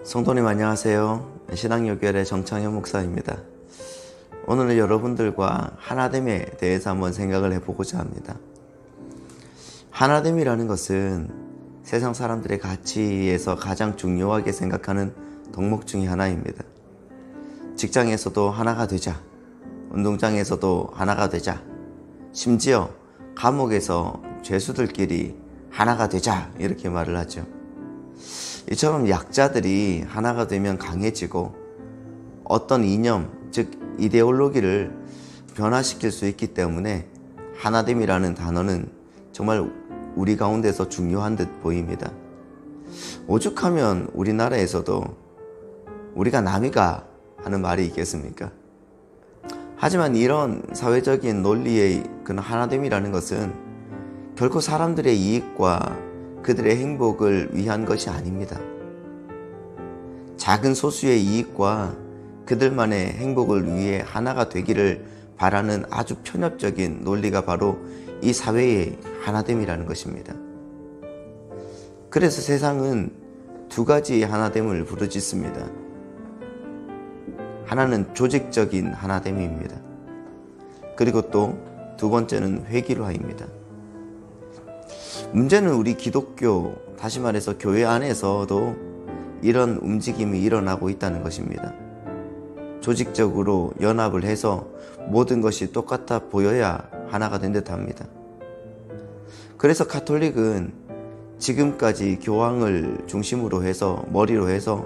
성도님 안녕하세요. 신앙요결의 정창현 목사입니다. 오늘은 여러분들과 하나됨에 대해서 한번 생각을 해보고자 합니다. 하나됨이라는 것은 세상 사람들의 가치에서 가장 중요하게 생각하는 덕목 중에 하나입니다. 직장에서도 하나가 되자, 운동장에서도 하나가 되자, 심지어 감옥에서 죄수들끼리 하나가 되자 이렇게 말을 하죠. 이처럼 약자들이 하나가 되면 강해지고 어떤 이념, 즉 이데올로기를 변화시킬 수 있기 때문에 하나됨이라는 단어는 정말 우리 가운데서 중요한 듯 보입니다. 오죽하면 우리나라에서도 우리가 남이가 하는 말이 있겠습니까? 하지만 이런 사회적인 논리의 그런 하나됨이라는 것은 결코 사람들의 이익과 그들의 행복을 위한 것이 아닙니다. 작은 소수의 이익과 그들만의 행복을 위해 하나가 되기를 바라는 아주 편협적인 논리가 바로 이 사회의 하나됨이라는 것입니다. 그래서 세상은 두 가지의 하나됨을 부르짖습니다. 하나는 조직적인 하나됨입니다. 그리고 또 두 번째는 회기로화입니다. 문제는 우리 기독교, 다시 말해서 교회 안에서도 이런 움직임이 일어나고 있다는 것입니다. 조직적으로 연합을 해서 모든 것이 똑같아 보여야 하나가 된 듯합니다. 그래서 가톨릭은 지금까지 교황을 중심으로 해서 머리로 해서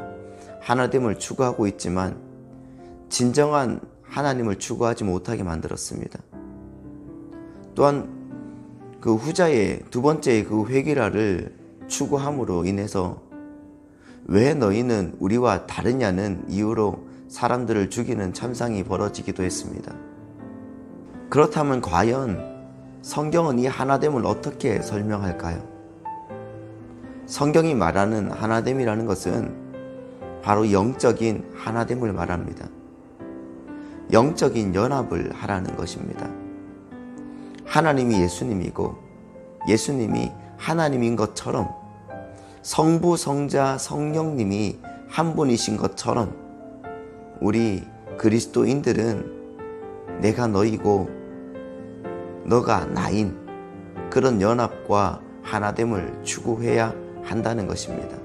하나됨을 추구하고 있지만 진정한 하나님을 추구하지 못하게 만들었습니다. 또한 그 후자의 두 번째의 그 회귀라를 추구함으로 인해서 왜 너희는 우리와 다르냐는 이유로 사람들을 죽이는 참상이 벌어지기도 했습니다. 그렇다면 과연 성경은 이 하나됨을 어떻게 설명할까요? 성경이 말하는 하나됨이라는 것은 바로 영적인 하나됨을 말합니다. 영적인 연합을 하라는 것입니다. 하나님이 예수님이고 예수님이 하나님인 것처럼 성부, 성자, 성령님이 한 분이신 것처럼 우리 그리스도인들은 내가 너이고 너가 나인 그런 연합과 하나됨을 추구해야 한다는 것입니다.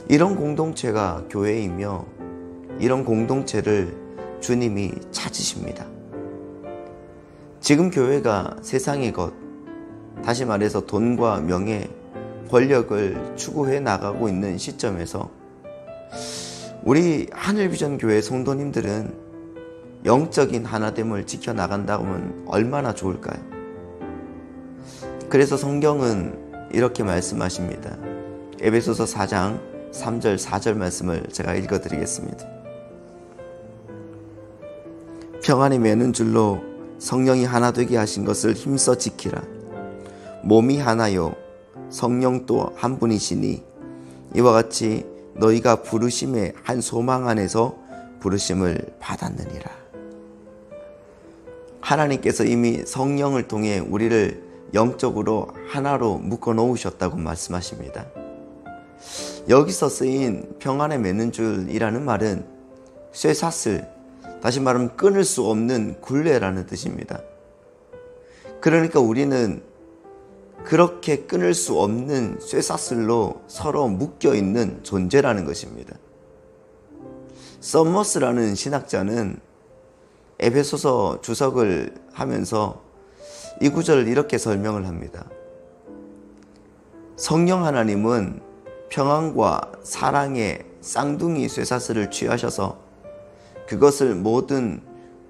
이런 공동체가 교회이며 이런 공동체를 주님이 찾으십니다. 지금 교회가 세상의 것, 다시 말해서 돈과 명예, 권력을 추구해 나가고 있는 시점에서 우리 하늘비전교회 성도님들은 영적인 하나됨을 지켜나간다면 얼마나 좋을까요? 그래서 성경은 이렇게 말씀하십니다. 에베소서 4장 3절 4절 말씀을 제가 읽어드리겠습니다. 평안에 매는 줄로 성령이 하나 되게 하신 것을 힘써 지키라. 몸이 하나요 성령도 한 분이시니 이와 같이 너희가 부르심의 한 소망 안에서 부르심을 받았느니라. 하나님께서 이미 성령을 통해 우리를 영적으로 하나로 묶어 놓으셨다고 말씀하십니다. 여기서 쓰인 평안에 매는 줄이라는 말은 쇠사슬, 다시 말하면 끊을 수 없는 굴레라는 뜻입니다. 그러니까 우리는 그렇게 끊을 수 없는 쇠사슬로 서로 묶여있는 존재라는 것입니다. 썸머스라는 신학자는 에베소서 주석을 하면서 이 구절을 이렇게 설명을 합니다. 성령 하나님은 평안과 사랑의 쌍둥이 쇠사슬을 취하셔서 그것을 모든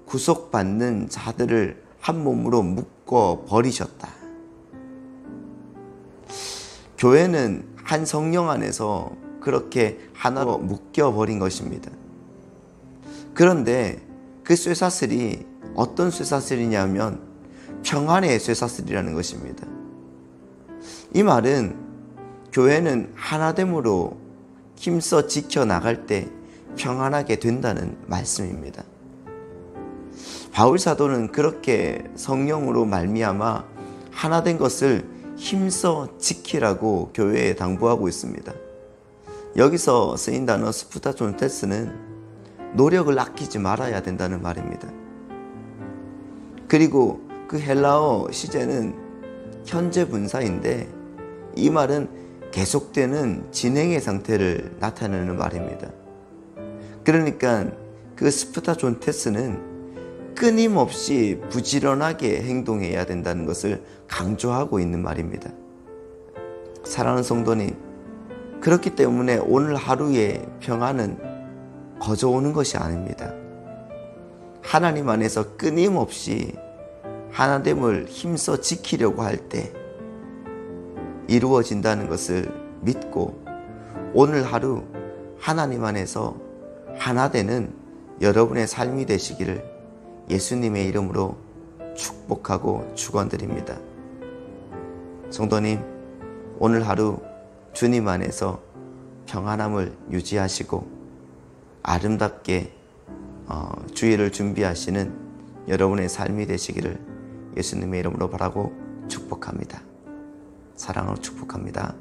구속받는 자들을 한 몸으로 묶어 버리셨다. 교회는 한 성령 안에서 그렇게 하나로 묶여 버린 것입니다. 그런데 그 쇠사슬이 어떤 쇠사슬이냐면 평안의 쇠사슬이라는 것입니다. 이 말은 교회는 하나됨으로 힘써 지켜나갈 때 평안하게 된다는 말씀입니다. 바울 사도는 그렇게 성령으로 말미암아 하나 된 것을 힘써 지키라고 교회에 당부하고 있습니다. 여기서 쓰인 단어 스푸타존테스는 노력을 아끼지 말아야 된다는 말입니다. 그리고 그 헬라어 시제는 현재 분사인데 이 말은 계속되는 진행의 상태를 나타내는 말입니다. 그러니까 그 스푸타존테스는 끊임없이 부지런하게 행동해야 된다는 것을 강조하고 있는 말입니다. 사랑하는 성도님, 그렇기 때문에 오늘 하루의 평안은 거저 오는 것이 아닙니다. 하나님 안에서 끊임없이 하나됨을 힘써 지키려고 할 때 이루어진다는 것을 믿고 오늘 하루 하나님 안에서 하나 되는 여러분의 삶이 되시기를 예수님의 이름으로 축복하고 축원드립니다. 성도님, 오늘 하루 주님 안에서 평안함을 유지하시고 아름답게 주일을 준비하시는 여러분의 삶이 되시기를 예수님의 이름으로 바라고 축복합니다. 사랑으로 축복합니다.